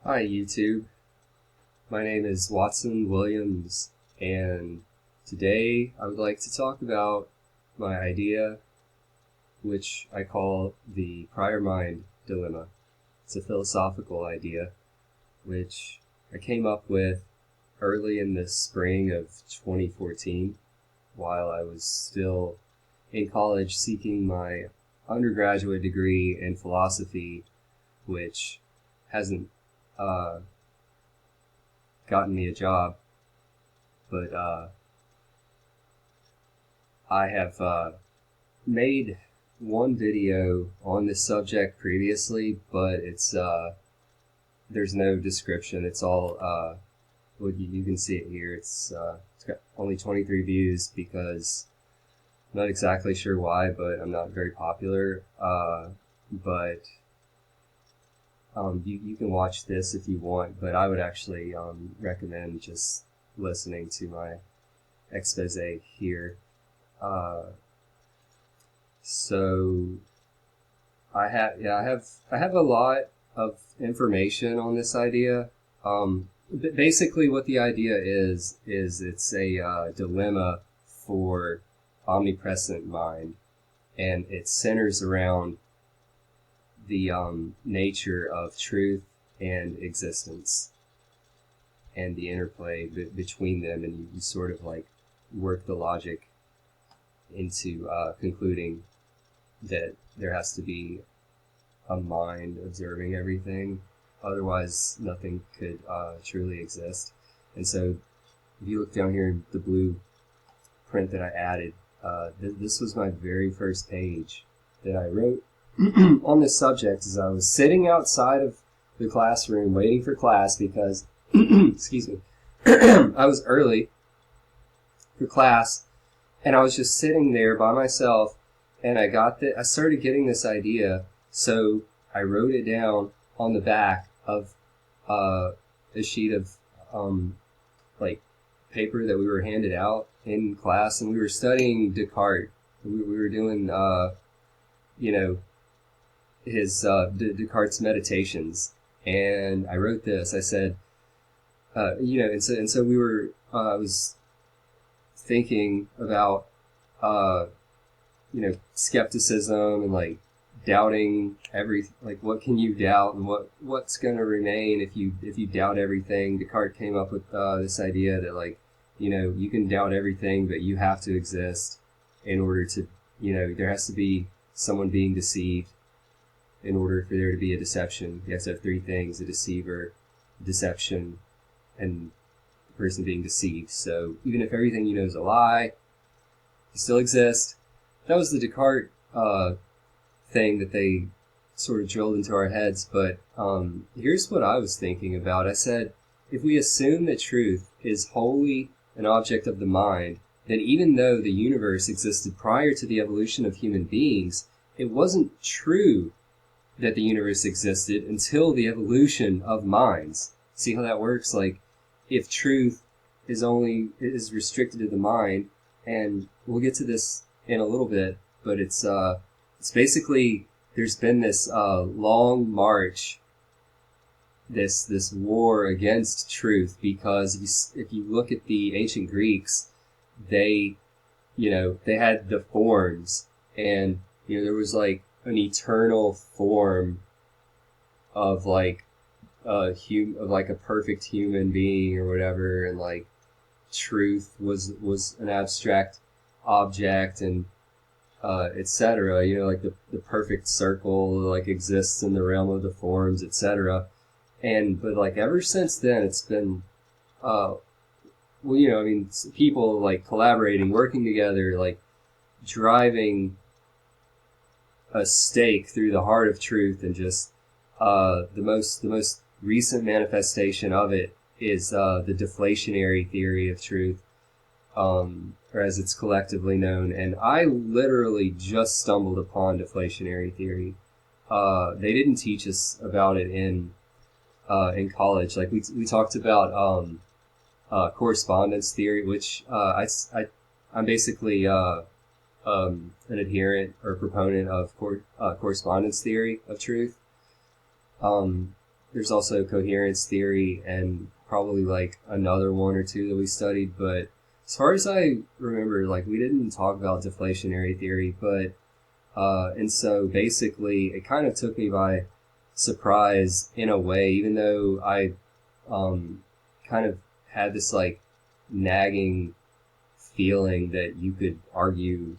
Hi, YouTube. My name is Watson Williams, and today I would like to talk about my idea, which I call the prior mind dilemma. It's a philosophical idea, which I came up with early in the spring of 2014 while I was still in college seeking my undergraduate degree in philosophy, which hasn't gotten me a job, but I have made one video on this subject previously, but it's there's no description. It's all well, you can see it here. It's got only 23 views because I'm not exactly sure why, but I'm not very popular. But you can watch this if you want, but I would actually recommend just listening to my expose here. So I have a lot of information on this idea. Basically, what the idea is it's a dilemma for omnipresent mind, and it centers around the nature of truth and existence and the interplay between them, and you sort of like work the logic into concluding that there has to be a mind observing everything, otherwise nothing could truly exist. And so if you look down here in the blue print that I added, this was my very first page that I wrote on this subject as I was sitting outside of the classroom waiting for class because, excuse me, I was early for class, and I was just sitting there by myself, and I started getting this idea, so I wrote it down on the back of a sheet of like paper that we were handed out in class, and we were studying Descartes. We were doing his Descartes' Meditations, and I wrote this. I said, and so we were. I was thinking about, skepticism and like doubting what can you doubt and what's going to remain if you doubt everything. Descartes came up with this idea that you can doubt everything, but you have to exist in order to, there has to be someone being deceived. In order for there to be a deception, you have to have three things: a deceiver, deception, and the person being deceived. So even if everything you know is a lie, you still exist. That was the Descartes thing that they sort of drilled into our heads. But here's what I was thinking about. I said, if we assume that truth is wholly an object of the mind, then even though the universe existed prior to the evolution of human beings, it wasn't true that the universe existed until the evolution of minds. See how that works? Like, if truth is restricted to the mind, and we'll get to this in a little bit, but it's basically, there's been this long march, this war against truth, because if you look at the ancient Greeks, they had the forms, and there was like an eternal form of a perfect human being or whatever, and like truth was an abstract object, and etc. Like the perfect circle exists in the realm of the forms, etc. But ever since then, it's been people collaborating, working together, driving a stake through the heart of truth, and just the most recent manifestation of it is the deflationary theory of truth, or as it's collectively known. And I literally just stumbled upon deflationary theory. They didn't teach us about it in college. We talked about correspondence theory, which I'm basically an adherent or proponent of correspondence theory of truth. there's also coherence theory and probably like another one or two that we studied. But as far as I remember, like we didn't talk about deflationary theory, but and so basically it kind of took me by surprise in a way, even though I kind of had this like nagging feeling that you could argue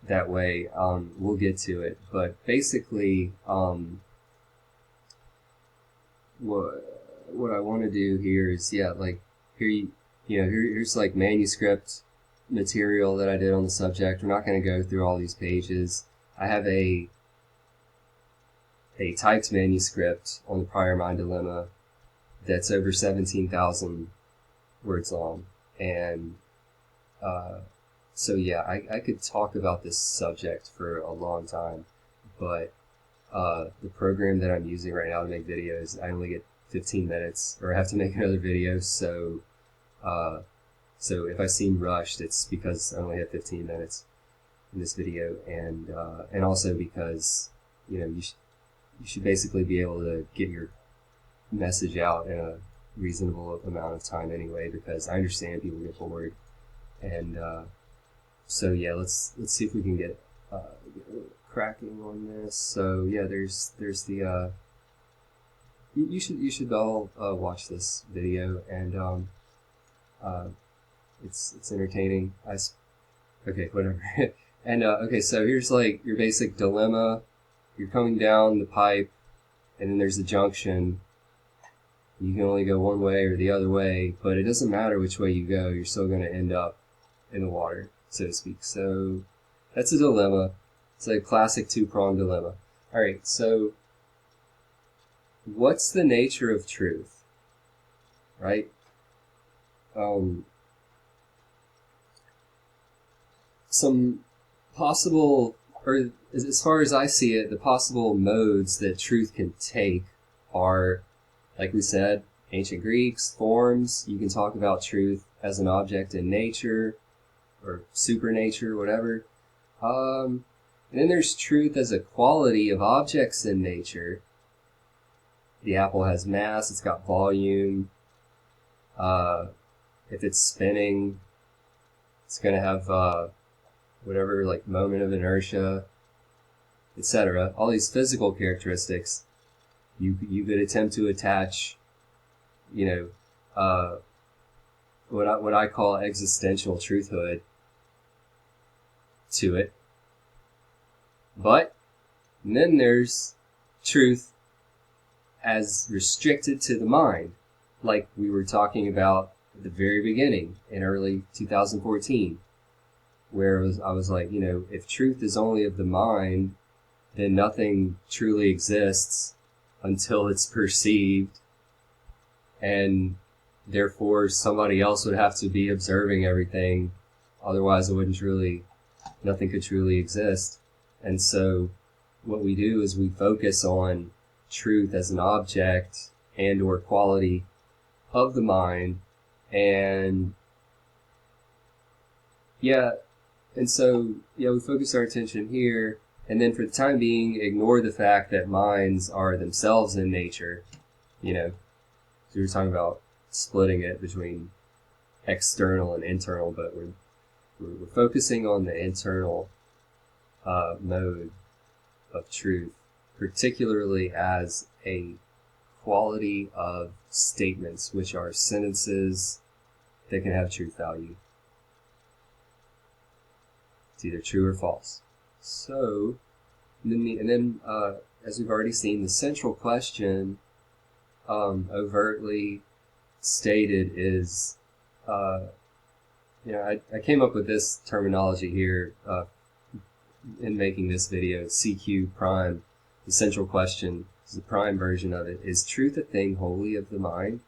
that way. We'll get to it, but basically, what I want to do here is, yeah, like here's like manuscript material that I did on the subject. We're not going to go through all these pages. I have a typed manuscript on the prior mind dilemma that's over 17,000 words long, and so yeah, I could talk about this subject for a long time, but the program that I'm using right now to make videos, I only get 15 minutes, or I have to make another video, so if I seem rushed, it's because I only have 15 minutes in this video, and also because, you should basically be able to get your message out in a reasonable amount of time anyway, because I understand people get bored, and so yeah, let's see if we can get cracking on this. So yeah, there's the you should all watch this video, and it's entertaining. Okay, whatever. And okay, so here's like your basic dilemma. You're coming down the pipe, and then there's a junction. You can only go one way or the other way, but it doesn't matter which way you go, you're still going to end up in the water, so to speak. So that's a dilemma. It's a classic two-pronged dilemma. All right, so what's the nature of truth, right? Some possible, or as far as I see it, the possible modes that truth can take are, like we said, ancient Greeks, forms. You can talk about truth as an object in nature or supernature, whatever. And then there's truth as a quality of objects in nature. The apple has mass, it's got volume. If it's spinning, it's going to have whatever, like moment of inertia, etc. All these physical characteristics you could attempt to attach, what I call existential truthhood to it. But then there's truth as restricted to the mind, like we were talking about at the very beginning in early 2014, where I was like, if truth is only of the mind, then nothing truly exists until it's perceived, and therefore somebody else would have to be observing everything, otherwise nothing could truly exist. And so what we do is we focus on truth as an object and or quality of the mind, and we focus our attention here, and then for the time being ignore the fact that minds are themselves in nature. So we were talking about splitting it between external and internal, but we're focusing on the internal mode of truth, particularly as a quality of statements, which are sentences that can have truth value. It's either true or false. So, and then as we've already seen, the central question overtly stated is, I came up with this terminology here in making this video, CQ prime. The central question is the prime version of it. Is truth a thing wholly of the mind?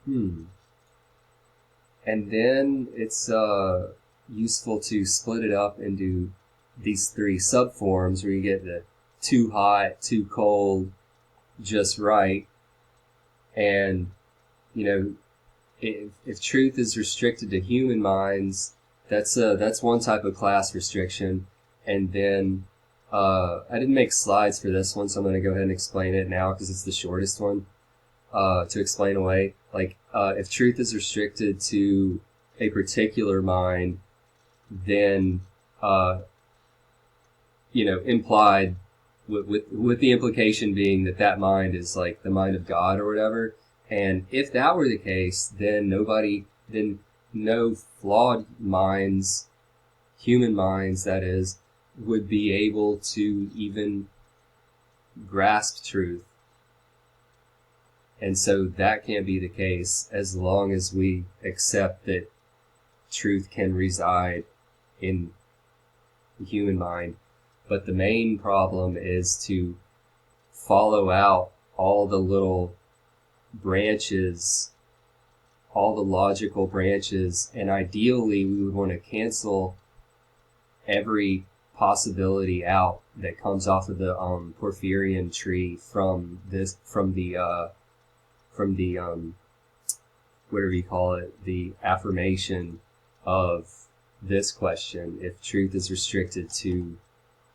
And then it's useful to split it up into these three subforms, where you get the too hot, too cold, just right. And, if truth is restricted to human minds, that's one type of class restriction. And then I didn't make slides for this one, so I'm going to go ahead and explain it now because it's the shortest one to explain away. Like, if truth is restricted to a particular mind, then, implied with the implication being that that mind is like the mind of God or whatever. And if that were the case, then no flawed minds, human minds that is, would be able to even grasp truth. And so that can't be the case as long as we accept that truth can reside in the human mind. But the main problem is to follow out all the little branches, all the logical branches, and ideally we would want to cancel every possibility out that comes off of the Porphyrian tree from the whatever you call it, the affirmation of this question: if truth is restricted to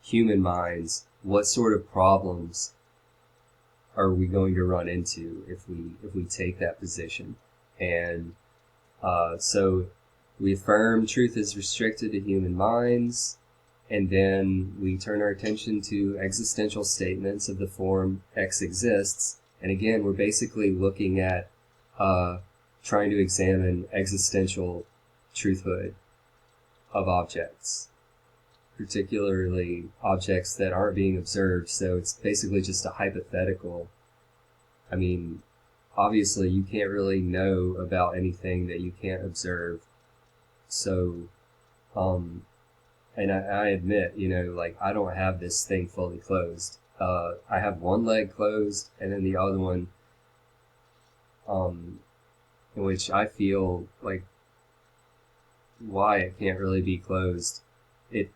human minds, what sort of problems are we going to run into if we take that position? And so we affirm truth is restricted to human minds, and then we turn our attention to existential statements of the form X exists. And again, we're basically looking at trying to examine existential truthhood of objects, particularly objects that aren't being observed. So it's basically just a hypothetical. I mean, obviously you can't really know about anything that you can't observe. So, and I admit, like, I don't have this thing fully closed. I have one leg closed, and then the other one, in which I feel like why it can't really be closed. It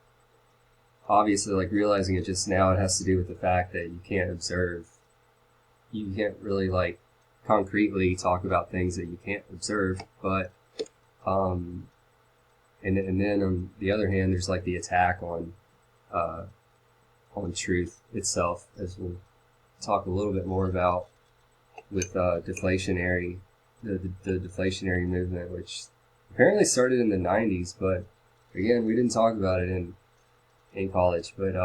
obviously, like, realizing it just now, it has to do with the fact that you can't observe. You can't really, like, concretely talk about things that you can't observe, but and then on the other hand, there's like the attack on truth itself, as we'll talk a little bit more about with deflationary, the deflationary movement, which apparently started in the 90s, but again, we didn't talk about it in college, but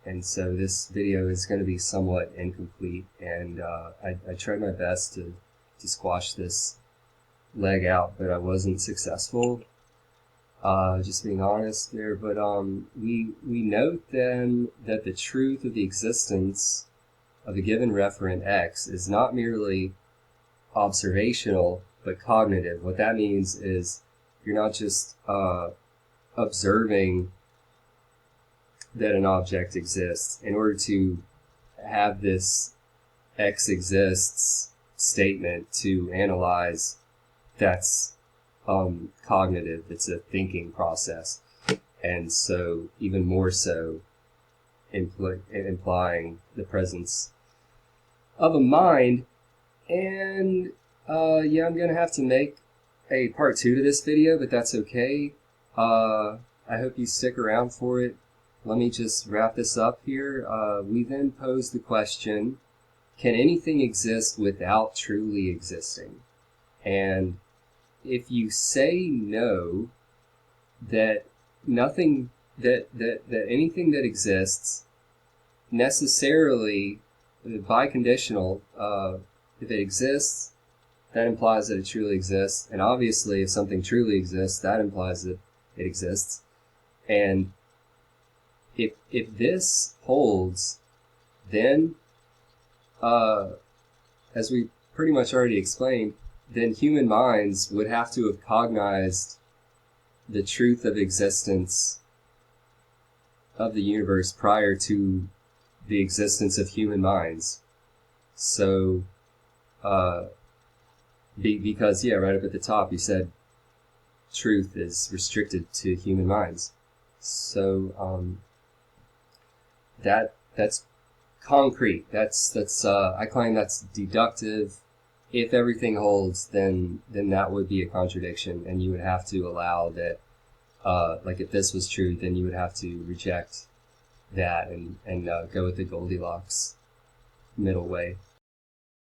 and so this video is going to be somewhat incomplete, and I tried my best to squash this leg out, but I wasn't successful. Just being honest there, but we note then that the truth of the existence of a given referent X is not merely observational, but cognitive. What that means is you're not just observing that an object exists. In order to have this X exists statement to analyze, that's cognitive. It's a thinking process, and so even more so implying the presence of a mind. And yeah, I'm gonna have to make a part 2 to this video, but that's okay. I hope you stick around for it. Let me just wrap this up here. We then pose the question, can anything exist without truly existing? And if you say no, that nothing, that anything that exists necessarily, biconditional, if it exists, that implies that it truly exists. And obviously, if something truly exists, that implies that it exists. And if this holds, then, as we pretty much already explained, then human minds would have to have cognized the truth of existence of the universe prior to the existence of human minds. So, because, yeah, right up at the top, you said truth is restricted to human minds. So, that's concrete. That's I claim that's deductive. If everything holds, then that would be a contradiction, and you would have to allow that, like if this was true, then you would have to reject that and go with the Goldilocks middle way.